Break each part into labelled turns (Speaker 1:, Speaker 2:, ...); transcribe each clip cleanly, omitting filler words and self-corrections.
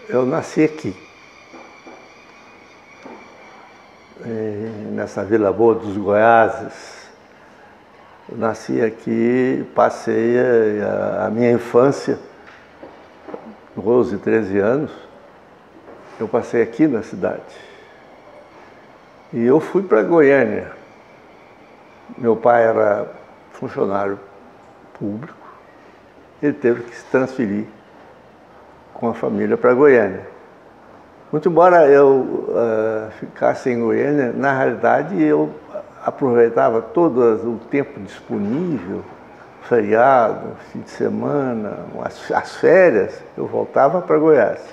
Speaker 1: Eu nasci aqui, nessa Vila Boa dos Goiáses. Eu nasci aqui, passei a minha infância, 12, 13 anos, eu passei aqui na cidade. E eu fui para Goiânia. Meu pai era funcionário público, ele teve que se transferir com a família para Goiânia. Muito embora eu ficasse em Goiânia, na realidade eu aproveitava todo o tempo disponível, feriado, fim de semana, as férias, eu voltava para Goiás.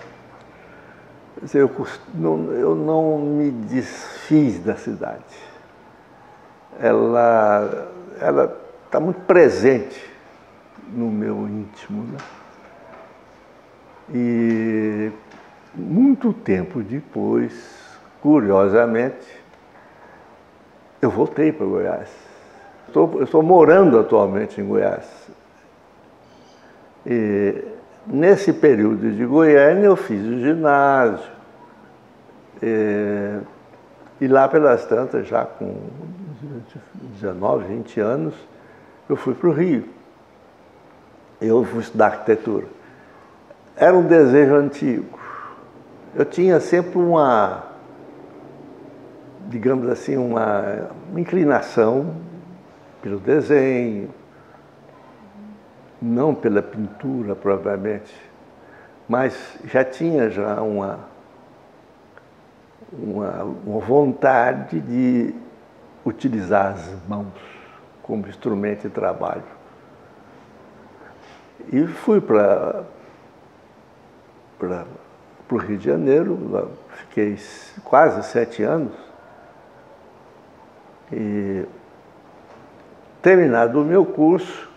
Speaker 1: Quer dizer, eu não me desfiz da cidade. Ela está muito presente no meu íntimo, né? E muito tempo depois, curiosamente, eu voltei para Goiás. Eu estou morando atualmente em Goiás. E nesse período de Goiânia eu fiz o ginásio. E lá pelas tantas, já com 19, 20 anos, eu fui para o Rio. Eu fui estudar arquitetura. Era um desejo antigo. Eu tinha sempre digamos assim, uma inclinação pelo desenho, não pela pintura propriamente, mas já tinha uma vontade de utilizar as mãos como instrumento de trabalho. E fui para o Rio de Janeiro, fiquei quase 7 anos. E, terminado o meu curso,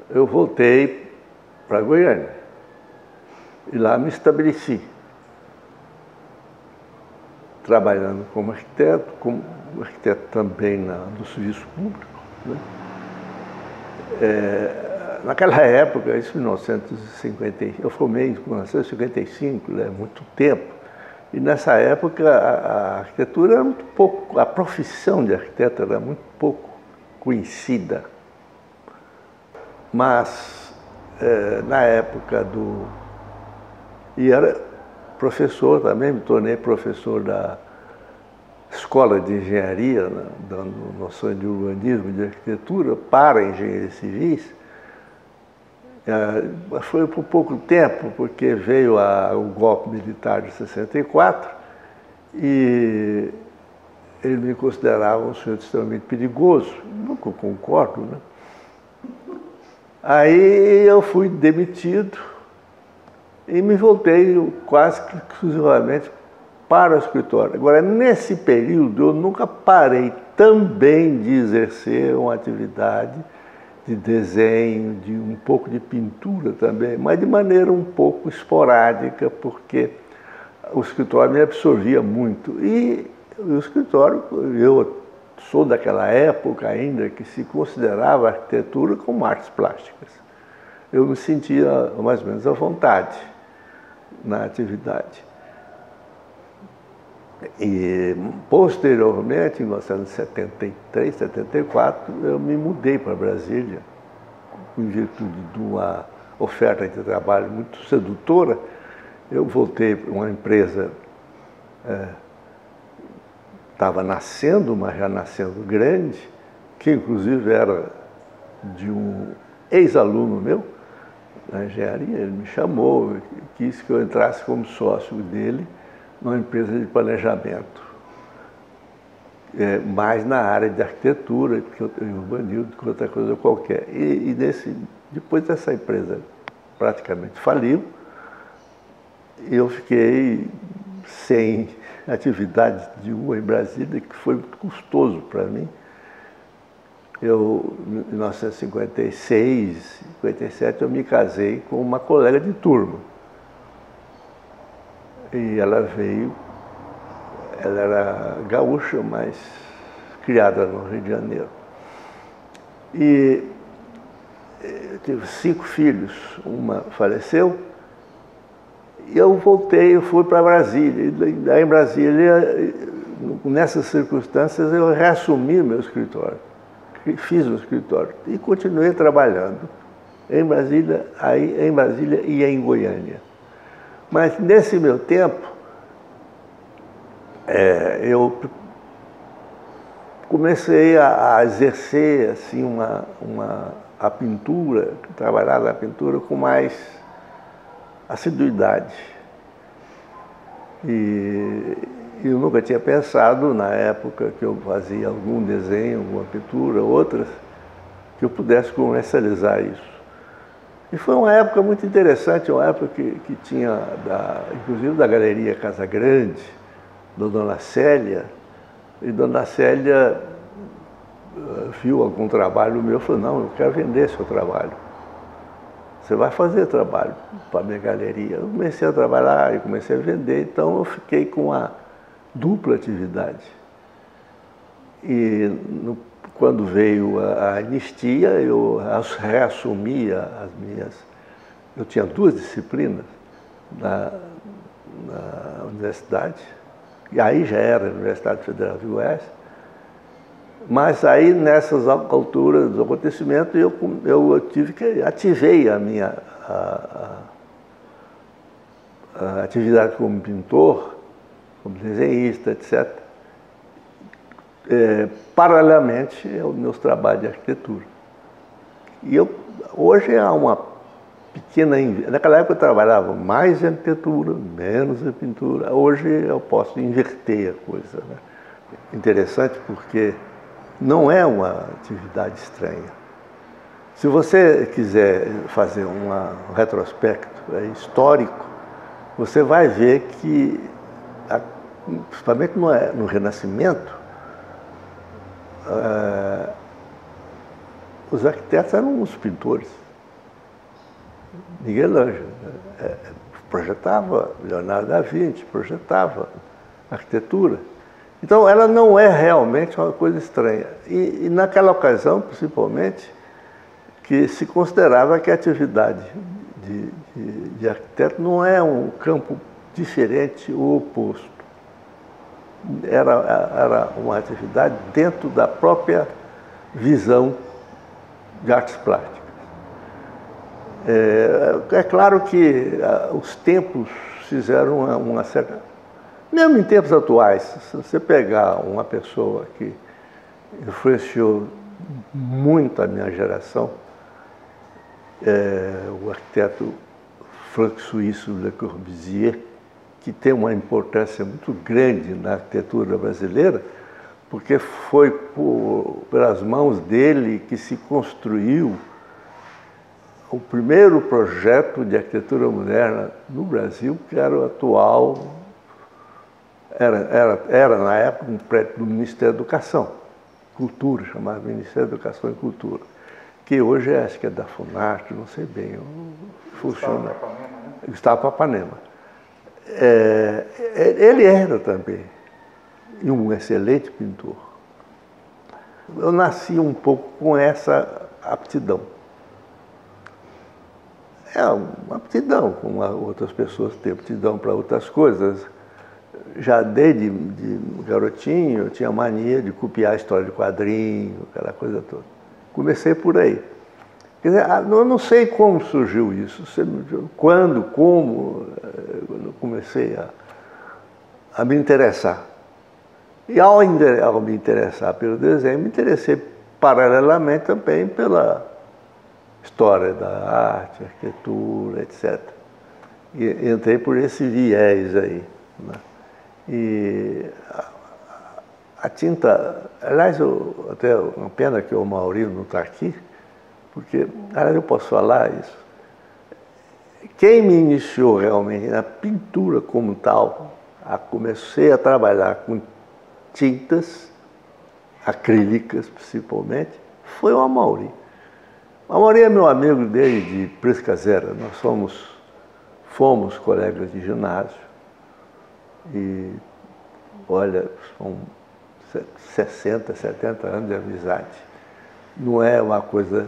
Speaker 1: eu voltei para Goiânia. E lá me estabeleci, trabalhando como arquiteto também do serviço público, né? Naquela época, isso em 1950, eu formei em 1955, né, muito tempo, e nessa época a arquitetura era muito pouco, a profissão de arquiteto era muito pouco conhecida. Mas, na época e era professor também, me tornei professor da Escola de Engenharia, né, dando noção de urbanismo e de arquitetura para engenheiros civis. Foi por pouco tempo, porque veio o golpe militar de 64 e eles me consideravam um sujeito extremamente perigoso. Nunca concordo, né? Aí eu fui demitido e me voltei quase que exclusivamente para o escritório. Agora, nesse período, eu nunca parei também de exercer uma atividade de desenho, de um pouco de pintura também, mas de maneira um pouco esporádica, porque o escritório me absorvia muito. E o escritório, eu sou daquela época ainda que se considerava a arquitetura como artes plásticas. Eu me sentia mais ou menos à vontade na atividade. E, posteriormente, em 1973, 74, eu me mudei para Brasília, em virtude de uma oferta de trabalho muito sedutora. Eu voltei para uma empresa, estava nascendo, mas já nascendo grande, que inclusive era de um ex-aluno meu, na engenharia. Ele me chamou, quis que eu entrasse como sócio dele, numa empresa de planejamento, mais na área de arquitetura e urbanismo do que outra coisa qualquer. Depois dessa empresa praticamente faliu, eu fiquei sem atividade nenhuma em Brasília, que foi muito custoso para mim. Em 1956, 57, eu me casei com uma colega de turma. E ela era gaúcha, mas criada no Rio de Janeiro. E eu tive 5 filhos, uma faleceu, E eu voltei, eu fui para Brasília. E daí em Brasília, nessas circunstâncias, eu reassumi meu escritório. Fiz o escritório e continuei trabalhando em Brasília, e em Goiânia. Mas nesse meu tempo, eu comecei a exercer assim, a pintura, trabalhar na pintura com mais assiduidade. E eu nunca tinha pensado, na época que eu fazia algum desenho, alguma pintura, outras, que eu pudesse comercializar isso. E foi uma época muito interessante, uma época que tinha, inclusive da Galeria Casa Grande, da Dona Célia, e Dona Célia viu algum trabalho meu e falou, não, eu quero vender seu trabalho. Você vai fazer trabalho para a minha galeria. Eu comecei a trabalhar e comecei a vender, então eu fiquei com a dupla atividade. E quando veio a anistia, eu reassumia as minhas... Eu tinha 2 disciplinas na universidade, e aí já era a Universidade Federal do Oeste, mas aí nessas alturas do acontecimento eu ativei a minha a atividade como pintor, como desenhista, etc., paralelamente aos meus trabalhos de arquitetura. E hoje há uma pequena... Naquela época eu trabalhava mais em arquitetura, menos em pintura. Hoje eu posso inverter a coisa, né? Interessante porque não é uma atividade estranha. Se você quiser fazer um retrospecto histórico, você vai ver que, principalmente no Renascimento, os arquitetos eram os pintores. Miguel Ângelo projetava, Leonardo da Vinci projetava arquitetura. Então, ela não é realmente uma coisa estranha. E naquela ocasião, principalmente, que se considerava que a atividade de arquiteto não é um campo diferente ou oposto. Era uma atividade dentro da própria visão de artes plásticas. É claro que os tempos fizeram uma certa... Mesmo em tempos atuais, se você pegar uma pessoa que influenciou muito a minha geração, o arquiteto franco-suíço Le Corbusier, que tem uma importância muito grande na arquitetura brasileira, porque foi pelas mãos dele que se construiu o primeiro projeto de arquitetura moderna no Brasil, que era o atual, era na época um prédio do Ministério da Educação, Cultura, chamado Ministério da Educação e Cultura, que hoje acho que é da Funarte, não sei bem, funciona. Gustavo Papanema. Ele era também um excelente pintor. Eu nasci um pouco com essa aptidão. É uma aptidão, como outras pessoas têm aptidão para outras coisas. Já desde garotinho eu tinha mania de copiar a história de quadrinho, aquela coisa toda. Comecei por aí. Quer dizer, eu não sei como surgiu isso, quando, como eu comecei a me interessar. E ao me interessar pelo desenho, me interessei paralelamente também pela história da arte, arquitetura, etc. E entrei por esse viés aí, né? E a tinta... Aliás, até uma pena que o Maurício não está aqui, porque, aliás, eu posso falar isso. Quem me iniciou realmente na pintura como tal, comecei a trabalhar com tintas acrílicas, principalmente, foi o Amaury. O Amaury é meu amigo desde de Priscazera. Nós fomos colegas de ginásio e, olha, são 60, 70 anos de amizade. Não é uma coisa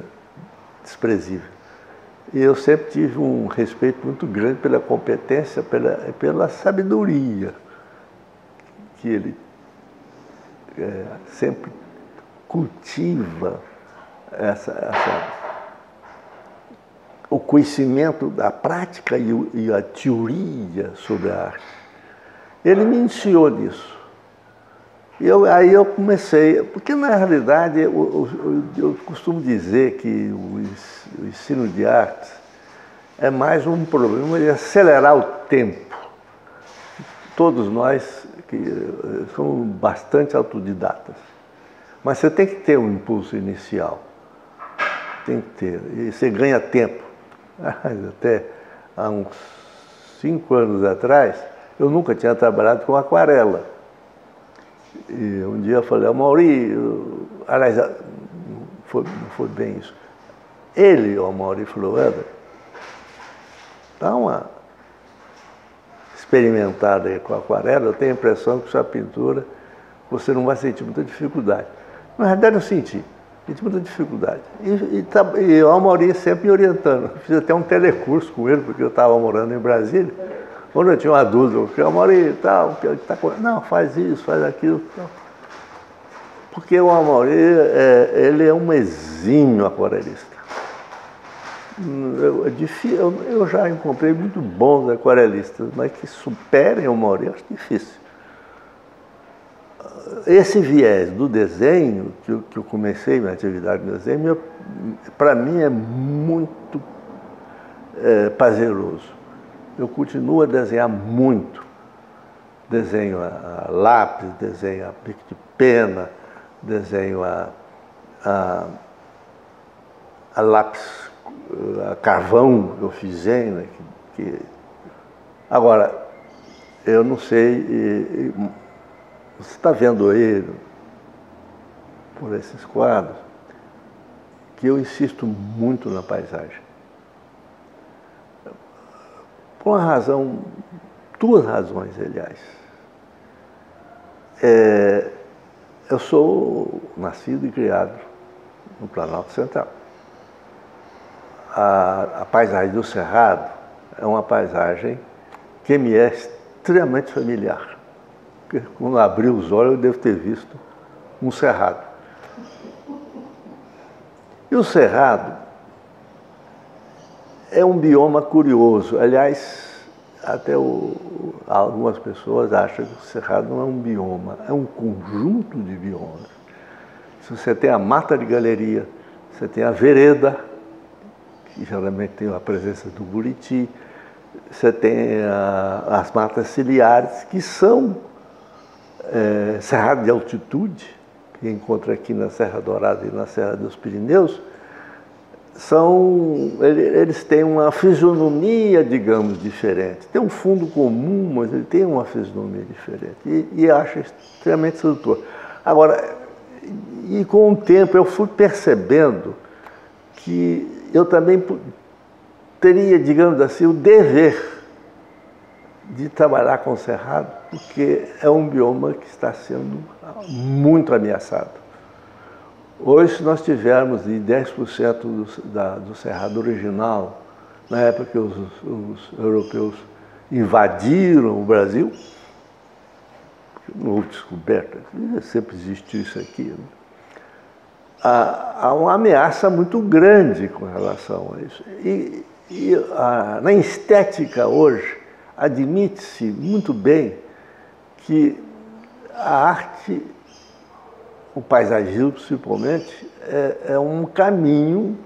Speaker 1: desprezível. E eu sempre tive um respeito muito grande pela competência, pela sabedoria que ele sempre cultiva o conhecimento da prática e a teoria sobre a arte. Ele me ensinou disso. Aí eu comecei, porque na realidade eu costumo dizer que o ensino de artes é mais um problema de acelerar o tempo. Todos nós que somos bastante autodidatas, mas você tem que ter um impulso inicial, tem que ter, e você ganha tempo. Até há uns 5 anos atrás, eu nunca tinha trabalhado com aquarela. E um dia eu falei, Mauri, aliás, não foi bem isso. O Mauri, falou, Éder, dá uma experimentada aí com a aquarela, eu tenho a impressão que sua pintura você não vai sentir muita dificuldade. Na verdade eu senti muita dificuldade. E o Mauri sempre me orientando. Eu fiz até um telecurso com ele, porque eu estava morando em Brasília. Quando eu tinha uma dúvida, porque o Mauri tal, não, faz isso, faz aquilo. Tal. Porque o Mauri, ele é um exímio aquarelista. Eu já encontrei muito bons aquarelistas, mas que superem o Mauri, eu acho difícil. Esse viés do desenho, que eu comecei minha atividade de desenho, para mim é muito prazeroso. Eu continuo a desenhar muito. Desenho a lápis, desenho a bico de pena, desenho a lápis, a carvão que eu fiz, né? Agora, eu não sei, você está vendo aí, por esses quadros, que eu insisto muito na paisagem. Por uma razão, 2 razões, aliás. Eu sou nascido e criado no Planalto Central. A paisagem do Cerrado é uma paisagem que me é extremamente familiar. Porque quando abri os olhos, eu devo ter visto um cerrado. E o cerrado é um bioma curioso. Aliás, até algumas pessoas acham que o cerrado não é um bioma, é um conjunto de biomas. Se você tem a mata de galeria, você tem a vereda, que geralmente tem a presença do buriti, você tem as matas ciliares, que são cerrado de altitude, que encontra aqui na Serra Dourada e na Serra dos Pirineus, eles têm uma fisionomia, digamos, diferente. Tem um fundo comum, mas ele tem uma fisionomia diferente. E acho extremamente sedutor. Agora, e com o tempo eu fui percebendo que eu também teria, digamos assim, o dever de trabalhar com o cerrado, porque é um bioma que está sendo muito ameaçado. Hoje, se nós tivermos de 10% do cerrado original, na época que os europeus invadiram o Brasil, não houve descoberta, sempre existiu isso aqui, né? Há uma ameaça muito grande com relação a isso. Na estética hoje, admite-se muito bem que a arte, o paisagismo principalmente, é um caminho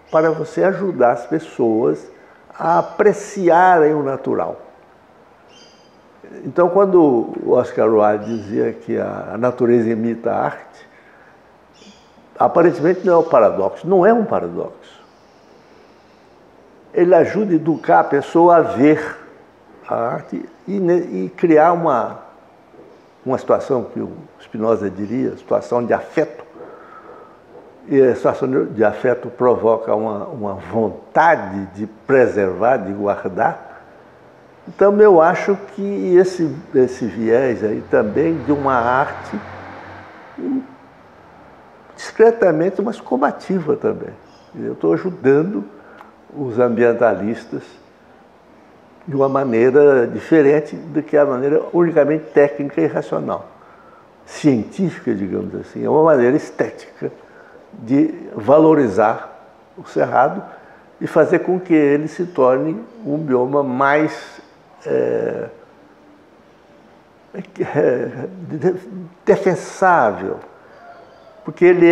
Speaker 1: para você ajudar as pessoas a apreciarem o natural. Então, quando o Oscar Wilde dizia que a natureza imita a arte, aparentemente não é um paradoxo. Não é um paradoxo. Ele ajuda a educar a pessoa a ver a arte e criar uma situação que o Spinoza diria, situação de afeto. E a situação de afeto provoca uma vontade de preservar, de guardar. Então, eu acho que esse viés aí também de uma arte discretamente, mas combativa também. Eu estou ajudando os ambientalistas de uma maneira diferente do que a maneira unicamente técnica e racional. Científica, digamos assim, é uma maneira estética de valorizar o cerrado e fazer com que ele se torne um bioma mais defensável. Porque ele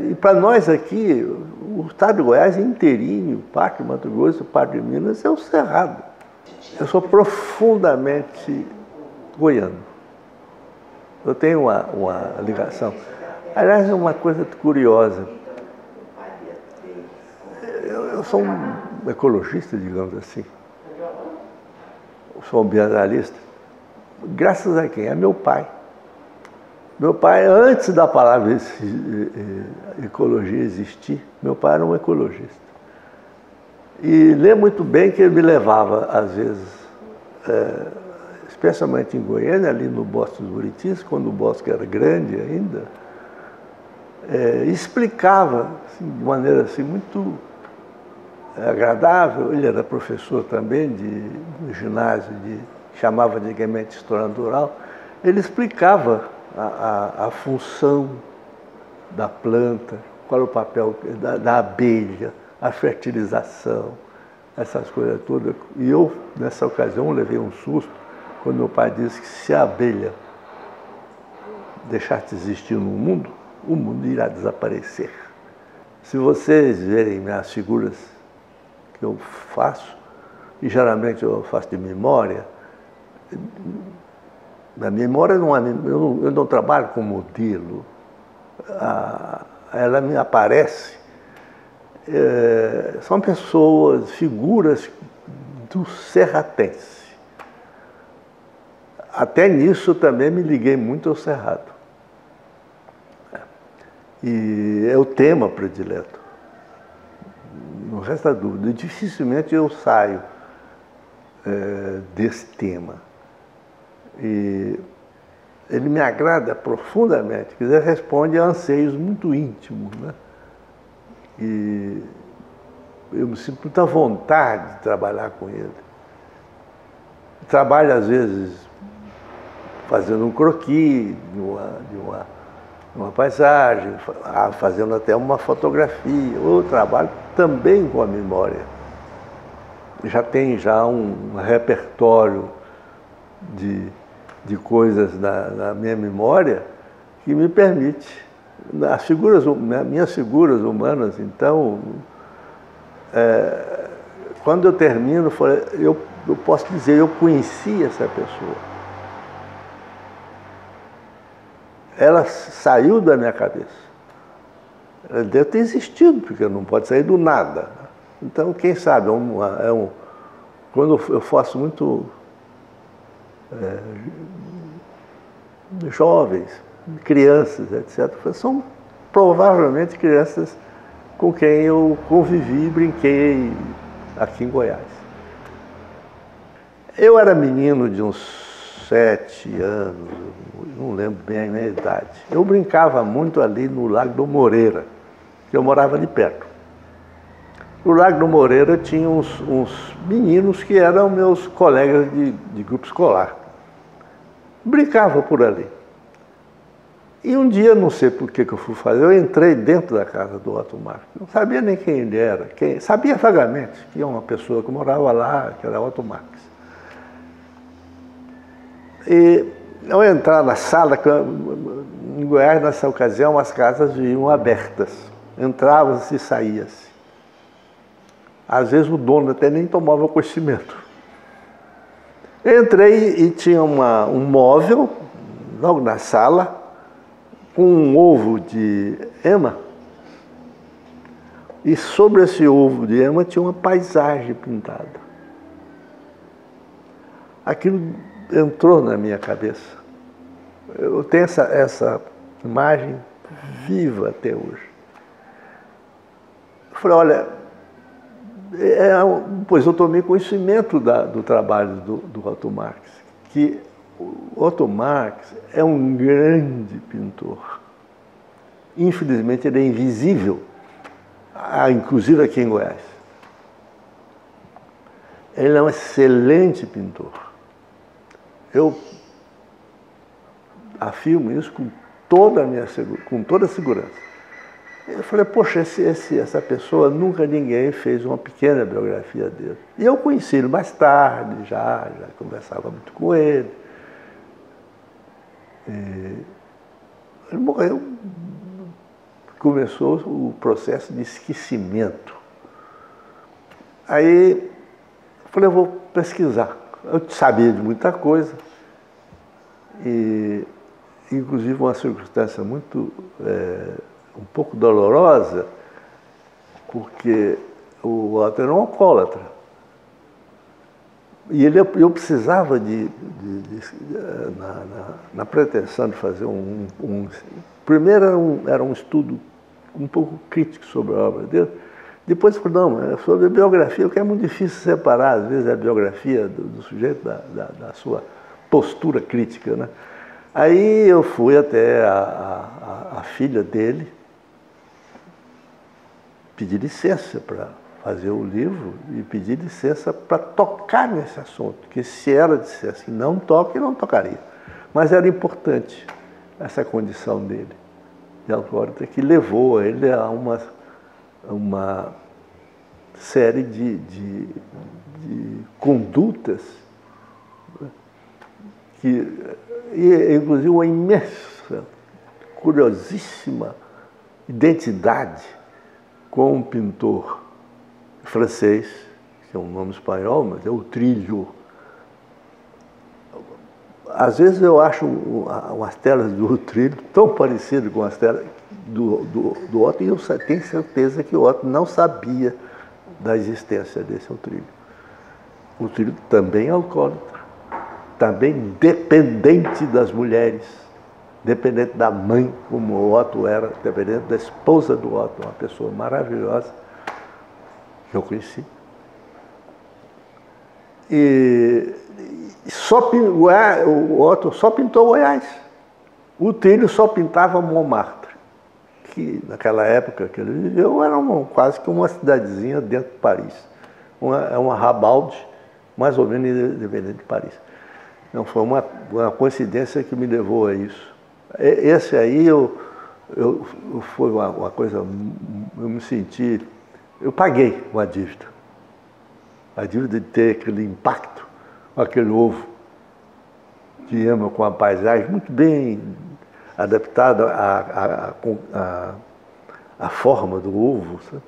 Speaker 1: e para nós aqui, o estado de Goiás é inteirinho, parte do Mato Grosso, parte de Minas, é o cerrado. Eu sou profundamente goiano. Eu tenho uma ligação. Aliás, é uma coisa curiosa. Eu sou um ecologista, digamos assim. Eu sou ambientalista. Graças a quem? A meu pai. Meu pai, antes da palavra ecologia existir, meu pai era um ecologista. E lembro muito bem que ele me levava, às vezes, especialmente em Goiânia, ali no Bosque dos Buritis, quando o bosque era grande ainda, explicava assim, de maneira assim, muito agradável. Ele era professor também no ginásio, chamava antigamente História Natural. Ele explicava a função da planta, qual é o papel da abelha, a fertilização, essas coisas todas. E eu, nessa ocasião, levei um susto quando meu pai disse que se a abelha deixar de existir no mundo, o mundo irá desaparecer. Se vocês verem as figuras que eu faço, e geralmente eu faço de memória, na memória eu não trabalho com modelo, ela me aparece. São pessoas, figuras do serratense. Até nisso também me liguei muito ao cerrado. E é o tema predileto. Não resta dúvida. Dificilmente eu saio desse tema. E ele me agrada profundamente, quer dizer, responde a anseios muito íntimos, né? E eu me sinto muita vontade de trabalhar com ele. Trabalho, às vezes, fazendo um croquis de uma paisagem, fazendo até uma fotografia, ou trabalho também com a memória. Já tem um repertório de coisas na minha memória que me permite. Minhas figuras humanas, então, quando eu termino, eu posso dizer, eu conheci essa pessoa. Ela saiu da minha cabeça. Ela deve ter existido, porque não pode sair do nada. Então, quem sabe, quando eu faço muito jovens, crianças, etc., são provavelmente crianças com quem eu convivi e brinquei aqui em Goiás. Eu era menino de uns 7 anos, não lembro bem a minha idade. Eu brincava muito ali no Lago do Moreira, que eu morava ali perto. No Lago do Moreira tinha uns meninos que eram meus colegas de grupo escolar. Brincava por ali. E um dia, não sei por que eu fui fazer, eu entrei dentro da casa do Otto Marx. Não sabia nem quem ele era. Sabia vagamente que era uma pessoa que morava lá, que era Otto Marx. E ao entrar na sala, em Goiás, nessa ocasião, as casas vinham abertas. Entrava-se e saía-se. Às vezes o dono até nem tomava conhecimento. Eu entrei e tinha um móvel, logo na sala, com um ovo de ema. E sobre esse ovo de ema tinha uma paisagem pintada. Aquilo entrou na minha cabeça. Eu tenho essa imagem viva até hoje. Eu falei, olha, pois eu tomei conhecimento do trabalho do Otto Marx, que o Otto Marx é um grande pintor. Infelizmente ele é invisível, inclusive aqui em Goiás. Ele é um excelente pintor. Eu afirmo isso com toda a segurança. Eu falei, poxa, essa pessoa, nunca ninguém fez uma pequena biografia dele. E eu conheci ele mais tarde, já conversava muito com ele. Ele morreu, começou o processo de esquecimento. Aí eu falei, eu vou pesquisar. Eu sabia de muita coisa, e inclusive uma circunstância muito, um pouco dolorosa, porque o Otto era um alcoólatra. E eu precisava na pretensão de fazer primeiro era um estudo um pouco crítico sobre a obra dele. Depois eu falei, não, sobre a biografia, o que é muito difícil separar, às vezes, a biografia do sujeito da sua postura crítica, né? Aí eu fui até a filha dele, pedi licença para fazer o livro e pedi licença para tocar nesse assunto, que se ela dissesse não toque, não tocaria. Mas era importante essa condição dele, de alcoólatra, que levou ele a uma série de condutas e inclusive uma imensa, curiosíssima identidade com um pintor francês, que é um nome espanhol, mas é o Trillo. Às vezes eu acho umas telas do Trillo tão parecidas com as telas do Otto, e eu tenho certeza que o Otto não sabia da existência desse Trillo. O Trillo também é alcoólatra, também dependente das mulheres, dependente da mãe, como o Otto era, dependente da esposa do Otto, uma pessoa maravilhosa que eu conheci. E o Otto só pintou Goiás. O Trillo só pintava Montmartre, que naquela época que ele viveu era quase que uma cidadezinha dentro de Paris. Uma Rabalde, mais ou menos independente de Paris. Então foi uma coincidência que me levou a isso. Esse aí foi uma coisa, eu me senti, eu paguei uma dívida. A dívida de ter aquele impacto, aquele ovo de ema com a paisagem muito bem adaptada à forma do ovo, sabe?